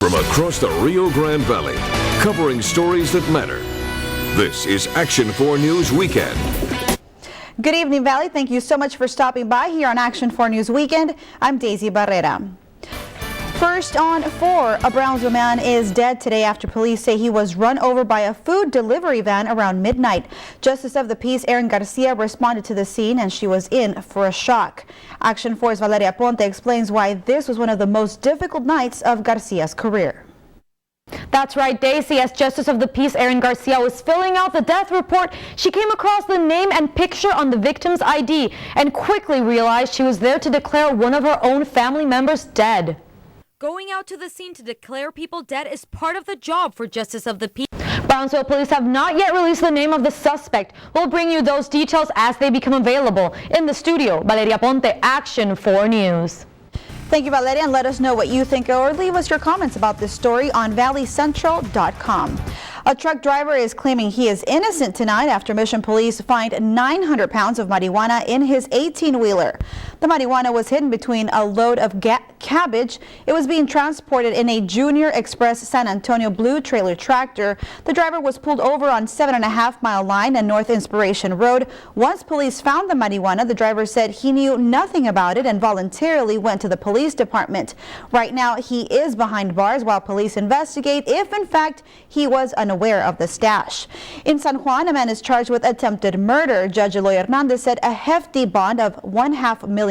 from across the Rio Grande Valley, covering stories that matter. This is Action 4 News Weekend. Good evening, Valley. Thank you so much for stopping by here on Action 4 News Weekend. I'm Daisy Barrera. First on 4, a Brownsville man is dead today after police say he was run over by a food delivery van around midnight. Justice of the Peace Erin Garcia responded to the scene and she was in for a shock. Action 4's Valeria Ponte explains why this was one of the most difficult nights of Garcia's career. That's right, Daisy. As Justice of the Peace Erin Garcia was filling out the death report, she came across the name and picture on the victim's ID and quickly realized she was there to declare one of her own family members dead. Going out to the scene to declare people dead is part of the job for Justice of the Peace. Brownsville police have not yet released the name of the suspect. We'll bring you those details as they become available. In the studio, Valeria Ponte, Action 4 News. Thank you, Valeria, and let us know what you think or leave us your comments about this story on valleycentral.com. A truck driver is claiming he is innocent tonight after Mission Police find 900 pounds of marijuana in his 18-wheeler. The marijuana was hidden between a load of cabbage. It was being transported in a Junior Express San Antonio Blue trailer tractor. The driver was pulled over on 7.5 Mile Line and North Inspiration Road. Once police found the marijuana, the driver said he knew nothing about it and voluntarily went to the police department. Right now, he is behind bars while police investigate if, in fact, he was unaware of the stash. In San Juan, a man is charged with attempted murder. Judge Eloy Hernandez set a hefty bond of $1.5 million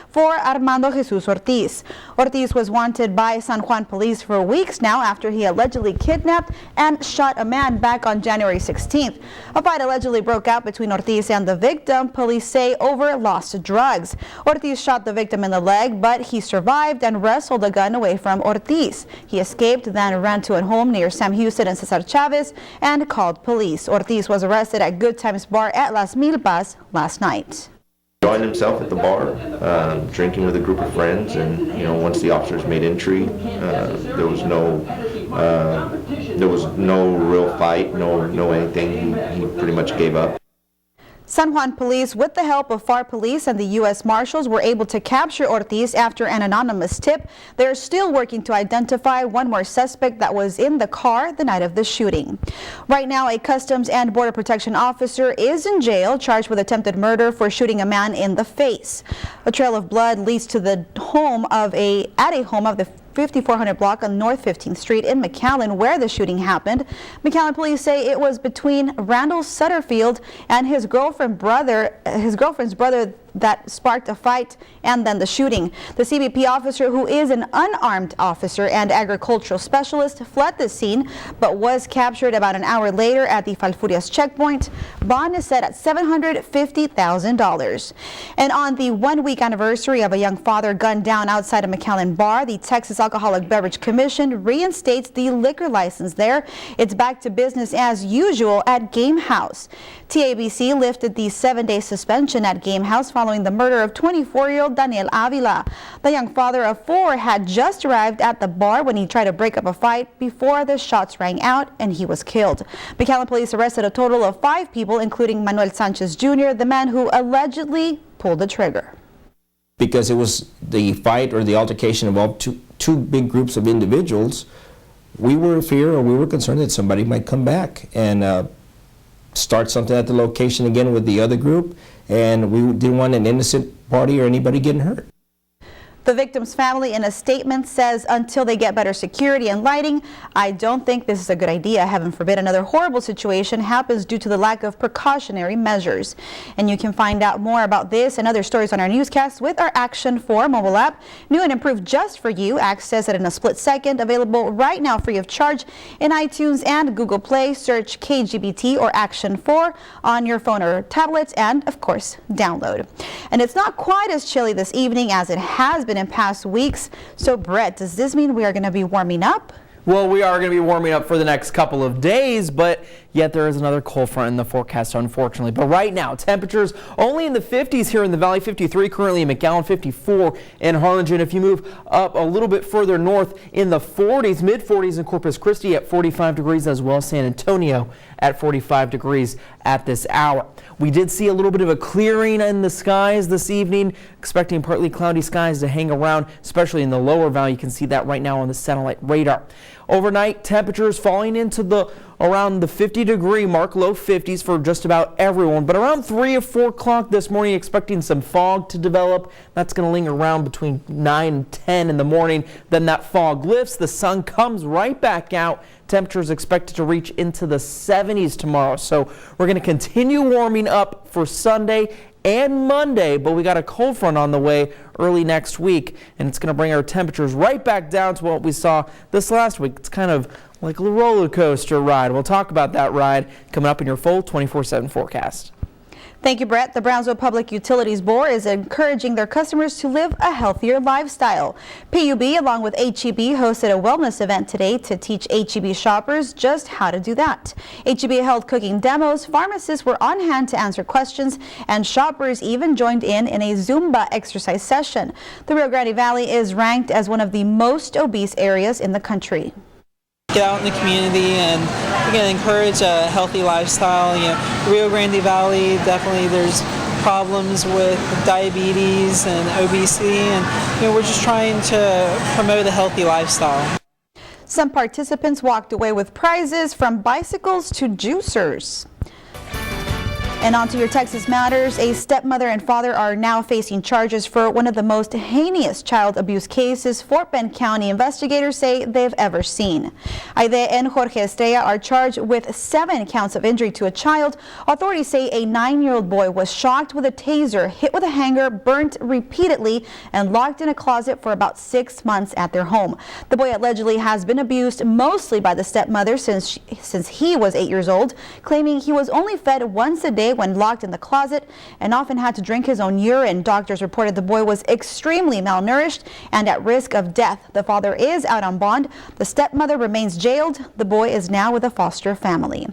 for Armando Jesus Ortiz. Ortiz was wanted by San Juan police for weeks now after he allegedly kidnapped and shot a man back on January 16th. A fight allegedly broke out between Ortiz and the victim, police say, over lost drugs. Ortiz shot the victim in the leg, but he survived and wrestled the gun away from Ortiz. He escaped, then ran to a home near Sam Houston and Cesar Chavez and called police. Ortiz was arrested at Good Times Bar at Las Milpas last night. Joined himself at the bar, drinking with a group of friends, and once the officers made entry, there was no real fight, no anything. He pretty much gave up. San Juan police, with the help of FAR police and the U.S. Marshals, were able to capture Ortiz after an anonymous tip. They're still working to identify one more suspect that was in the car the night of the shooting. Right now, a Customs and Border Protection officer is in jail, charged with attempted murder for shooting a man in the face. A trail of blood leads to the home of the 5400 block on North 15th Street in McAllen, where the shooting happened. McAllen police say it was between Randall Sutterfield and his girlfriend's brother that sparked a fight and then the shooting. The CBP officer, who is an unarmed officer and agricultural specialist, fled the scene but was captured about an hour later at the Falfurrias checkpoint. Bond is set at $750,000. And on the 1-week anniversary of a young father gunned down outside a McAllen bar, the Texas Alcoholic Beverage Commission reinstates the liquor license there. It's back to business as usual at Game House. TABC lifted the 7-day suspension at Game House following the murder of 24-year-old Daniel Avila. The young father of 4 had just arrived at the bar when he tried to break up a fight before the shots rang out and he was killed. McAllen police arrested a total of 5 people, including Manuel Sanchez Jr., the man who allegedly pulled the trigger. Because it was the fight or the altercation involved two big groups of individuals, we were in fear, or we were concerned that somebody might come back and start something at the location again with the other group, and we didn't want an innocent party or anybody getting hurt. The victim's family, in a statement, says until they get better security and lighting, I don't think this is a good idea. Heaven forbid another horrible situation happens due to the lack of precautionary measures. And you can find out more about this and other stories on our newscast with our Action 4 mobile app. New and improved just for you. Access it in a split second. Available right now free of charge in iTunes and Google Play. Search KGBT or Action 4 on your phone or tablet, and of course download. And it's not quite as chilly this evening as it has been in past weeks. So Brett, does this mean we are going to be warming up? Well, we are going to be warming up for the next couple of days, but yet there is another cold front in the forecast, unfortunately. But right now, temperatures only in the 50s here in the Valley, 53 currently in McAllen, 54 in Harlingen. If you move up a little bit further north, in the 40s, mid-40s in Corpus Christi at 45 degrees, as well as San Antonio at 45 degrees at this hour. We did see a little bit of a clearing in the skies this evening, expecting partly cloudy skies to hang around, especially in the lower valley. You can see that right now on the satellite radar. Overnight, temperatures falling into around the 50-degree mark, low 50s for just about everyone. But around 3 or 4 o'clock this morning, expecting some fog to develop. That's going to linger around between 9 and 10 in the morning. Then that fog lifts, the sun comes right back out. Temperatures expected to reach into the 70s tomorrow. So we're going to continue warming up for Sunday and Monday, but we got a cold front on the way early next week, and it's going to bring our temperatures right back down to what we saw this last week. It's kind of like a roller coaster ride. We'll talk about that ride coming up in your full 24/7 forecast. Thank you, Brett. The Brownsville Public Utilities Board is encouraging their customers to live a healthier lifestyle. PUB, along with HEB, hosted a wellness event today to teach HEB shoppers just how to do that. HEB held cooking demos, pharmacists were on hand to answer questions, and shoppers even joined in a Zumba exercise session. The Rio Grande Valley is ranked as one of the most obese areas in the country. Get out in the community and again encourage a healthy lifestyle. Rio Grande Valley, definitely there's problems with diabetes and obesity, and we're just trying to promote a healthy lifestyle. Some participants walked away with prizes from bicycles to juicers. And on to your Texas matters. A stepmother and father are now facing charges for one of the most heinous child abuse cases Fort Bend County investigators say they've ever seen. Aide and Jorge Estrella are charged with 7 counts of injury to a child. Authorities say a 9-year-old boy was shocked with a taser, hit with a hanger, burnt repeatedly, and locked in a closet for about 6 months at their home. The boy allegedly has been abused mostly by the stepmother since he was 8 years old, claiming he was only fed once a day when locked in the closet and often had to drink his own urine. Doctors reported the boy was extremely malnourished and at risk of death. The father is out on bond. The stepmother remains jailed. The boy is now with a foster family.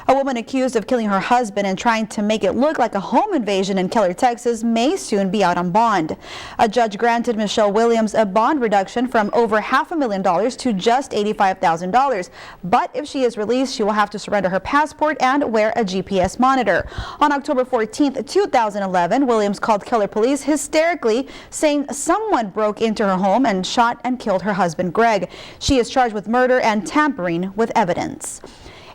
A woman accused of killing her husband and trying to make it look like a home invasion in Keller, Texas, may soon be out on bond. A judge granted Michelle Williams a bond reduction from over $500,000 to just $85,000. But if she is released, she will have to surrender her passport and wear a GPS monitor. On October 14th, 2011, Williams called Keller police hysterically, saying someone broke into her home and shot and killed her husband, Greg. She is charged with murder and tampering with evidence.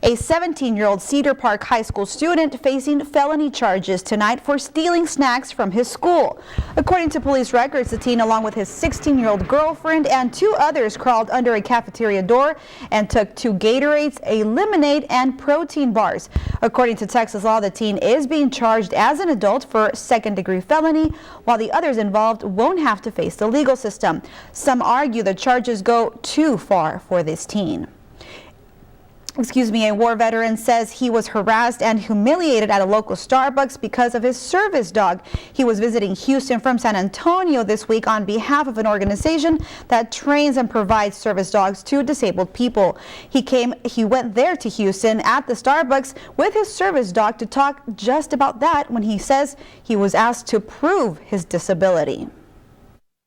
A 17-year-old Cedar Park High School student facing felony charges tonight for stealing snacks from his school. According to police records, the teen, along with his 16-year-old girlfriend and 2 others, crawled under a cafeteria door and took 2 Gatorades, a lemonade, and protein bars. According to Texas law, the teen is being charged as an adult for second-degree felony, while the others involved won't have to face the legal system. Some argue the charges go too far for this teen. A war veteran says he was harassed and humiliated at a local Starbucks because of his service dog. He was visiting Houston from San Antonio this week on behalf of an organization that trains and provides service dogs to disabled people. He went there to Houston at the Starbucks with his service dog to talk just about that when he says he was asked to prove his disability.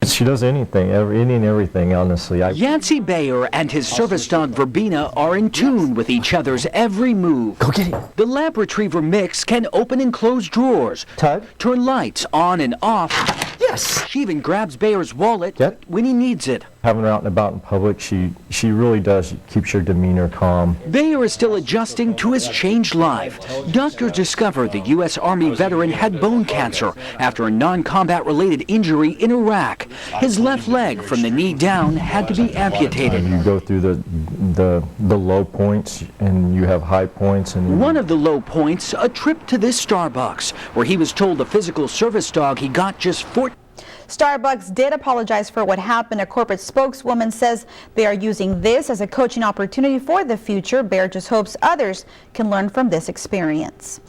She does anything, any and everything, honestly. Yancey Bayer and his service dog Verbena are in tune with each other's every move. Go get it. The Lab Retriever mix can open and close drawers, Tug. turn lights on and off. Yes. She even grabs Bayer's wallet when he needs it. Having her out and about in public, she really does, keeps her demeanor calm. Bayer is still adjusting to his changed life. Doctors discovered the U.S. Army veteran had bone cancer after a non-combat related injury in Iraq. His left leg from the knee down had to be amputated. You go through the low points and you have high points. And one of the low points, a trip to this Starbucks, where he was told the physical service dog he got just 14. Starbucks did apologize for what happened. A corporate spokeswoman says they are using this as a coaching opportunity for the future. Bayer just hopes others can learn from this experience.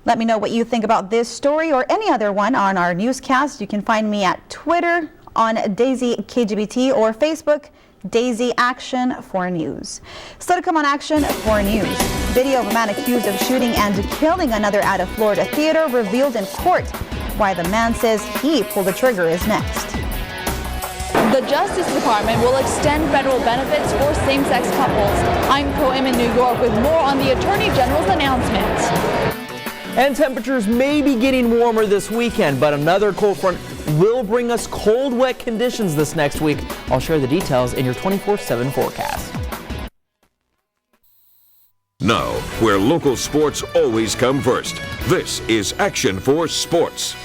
Let me know what you think about this story or any other one on our newscast. You can find me at Twitter on Daisy KGBT or Facebook Daisy, Action 4 News. Still to come on Action 4 News. Video of a man accused of shooting and killing another at a Florida theater revealed in court. Why the man says he pulled the trigger is next. The Justice Department will extend federal benefits for same-sex couples. I'm Coim in New York with more on the Attorney General's announcement. And temperatures may be getting warmer this weekend, but another cold front will bring us cold, wet conditions this next week. I'll share the details in your 24/7 forecast. Now, where local sports always come first. This is Action for Sports.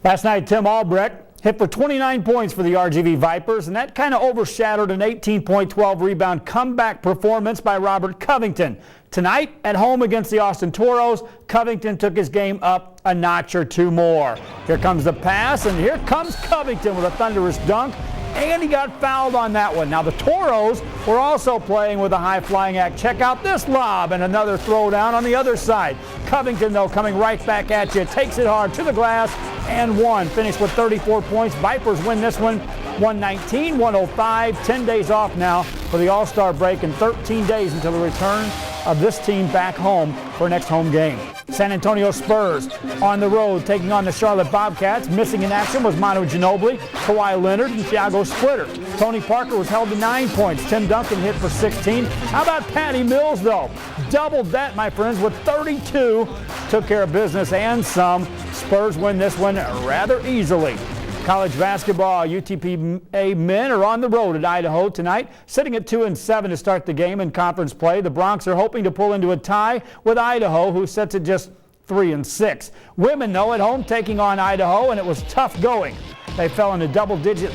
Last night, Tim Albrecht hit for 29 points for the RGV Vipers, and that kind of overshadowed an 18-point-12 rebound comeback performance by Robert Covington. Tonight, at home against the Austin Toros, Covington took his game up a notch or two more. Here comes the pass, and here comes Covington with a thunderous dunk, and he got fouled on that one. Now, the Toros were also playing with a high-flying act. Check out this lob and another throwdown on the other side. Covington, though, coming right back at you, takes it hard to the glass and one. Finished with 34 points. Vipers win this one 119-105. 10 days off now for the All-Star break and 13 days until the return of this team back home for next home game. San Antonio Spurs on the road taking on the Charlotte Bobcats. Missing in action was Manu Ginobili, Kawhi Leonard, and Thiago Splitter. Tony Parker was held to 9 points. Tim Duncan hit for 16. How about Patty Mills, though? Doubled that, my friends, with 32. Took care of business and some. Spurs win this one rather easily. College basketball, UTPA men are on the road at Idaho tonight, sitting at 2-7 to start the game in conference play. The Broncs are hoping to pull into a tie with Idaho, who sits at just 3-6. Women, though, at home taking on Idaho, and it was tough going. They fell in a double-digit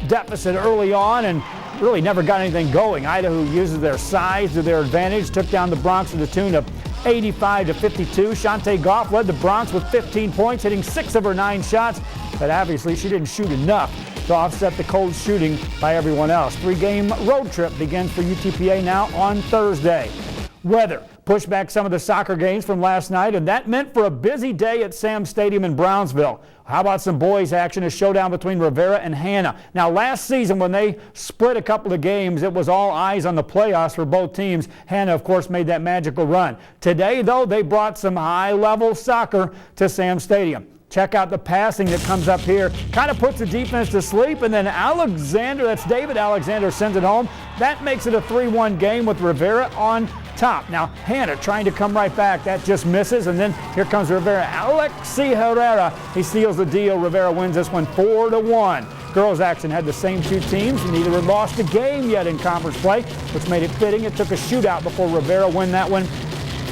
deficit early on and really never got anything going. Idaho uses their size to their advantage, took down the Broncs to the tune of 85-52. Shantae Goff led the Broncs with 15 points, hitting 6 of her 9 shots, but obviously she didn't shoot enough to offset the cold shooting by everyone else. 3-game road trip begins for UTPA now on Thursday. Weather pushed back some of the soccer games from last night, and that meant for a busy day at Sam Stadium in Brownsville. How about some boys action? A showdown between Rivera and Hanna. Now, last season when they split a couple of games, it was all eyes on the playoffs for both teams. Hanna, of course, made that magical run. Today, though, they brought some high-level soccer to Sam Stadium. Check out the passing that comes up here. Kind of puts the defense to sleep, and then Alexander, that's David Alexander, sends it home. That makes it a 3-1 game with Rivera on top. Now, Hanna trying to come right back. That just misses, and then here comes Rivera. Alexi Herrera, he seals the deal. Rivera wins this one 4-1. Girls action had the same two teams. Neither had lost a game yet in conference play, which made it fitting. It took a shootout before Rivera win that one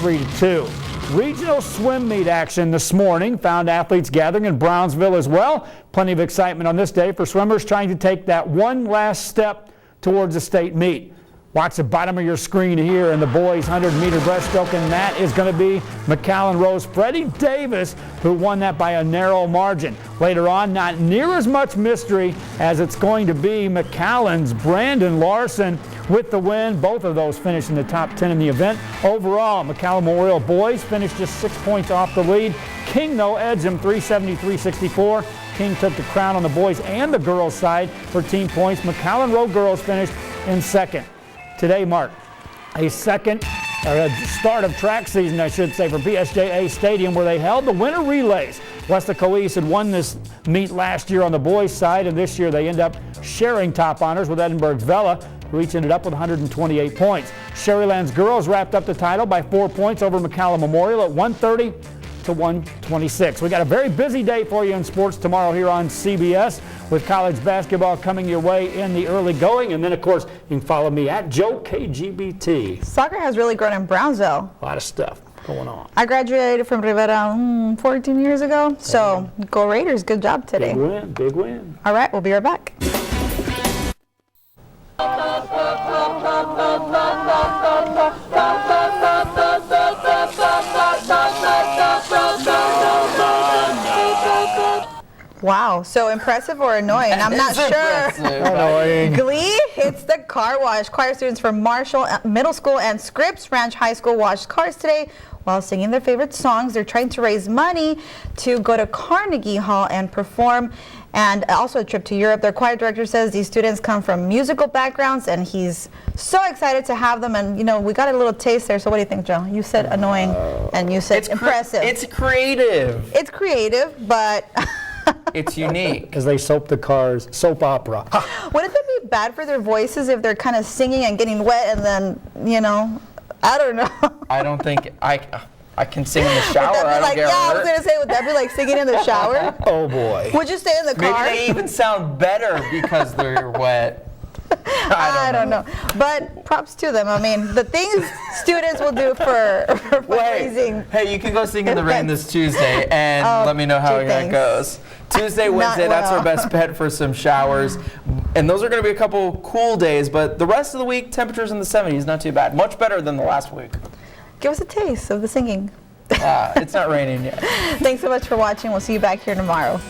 3-2. Regional swim meet action this morning found athletes gathering in Brownsville as well. Plenty of excitement on this day for swimmers trying to take that one last step towards a state meet. Watch the bottom of your screen here in the boys 100-meter breaststroke, and that is going to be McAllen Rose Freddie Davis, who won that by a narrow margin. Later on, not near as much mystery as it's going to be McAllen's Brandon Larson with the win. Both of those finished in the top 10 in the event. Overall, McAllen Memorial boys finished just 6 points off the lead. King, though, edged them 370-364. King took the crown on the boys and the girls' side for team points. McAllen Road girls finished in second. Today marked a start of track season, I should say, for BSJA Stadium, where they held the winter relays. West Coease had won this meet last year on the boys' side, and this year they end up sharing top honors with Edinburgh's Vela, who each ended up with 128 points. Sherryland's girls wrapped up the title by 4 points over McAllen Memorial at 130-126. We got a very busy day for you in sports tomorrow here on CBS, with college basketball coming your way in the early going. And then, of course, you can follow me at JoeKGBT. Soccer has really grown in Brownsville. A lot of stuff going on. I graduated from Rivera 14 years ago, so go Raiders. Good job today. Big win, big win. All right, we'll be right back. Wow, so impressive or annoying? I'm not sure. Annoying. Glee hits the car wash. Choir students from Marshall Middle School and Scripps Ranch High School washed cars today, while singing their favorite songs. They're trying to raise money to go to Carnegie Hall and perform, and also a trip to Europe. Their choir director says these students come from musical backgrounds, and he's so excited to have them. And, you know, we got a little taste there. So what do you think, Joe? You said annoying, and you said impressive. It's creative. It's creative, but... It's unique. As they soap the cars, soap opera. Wouldn't that be bad for their voices if they're kind of singing and getting wet and then, you know, I don't know. I don't think I can sing in the shower. I don't get hurt. I was going to say, would that be like singing in the shower? Oh, boy. Would you stay in the car? Maybe they even sound better because they're wet. I don't know. But props to them. I mean, the things students will do for fundraising. Hey, you can go sing in the rain this Tuesday and let me know how that goes. Tuesday, Wednesday, that's our best bet for some showers. And those are going to be a couple cool days, but the rest of the week, temperatures in the 70s, not too bad. Much better than the last week. Give us a taste of the singing. It's not raining yet. Thanks so much for watching. We'll see you back here tomorrow.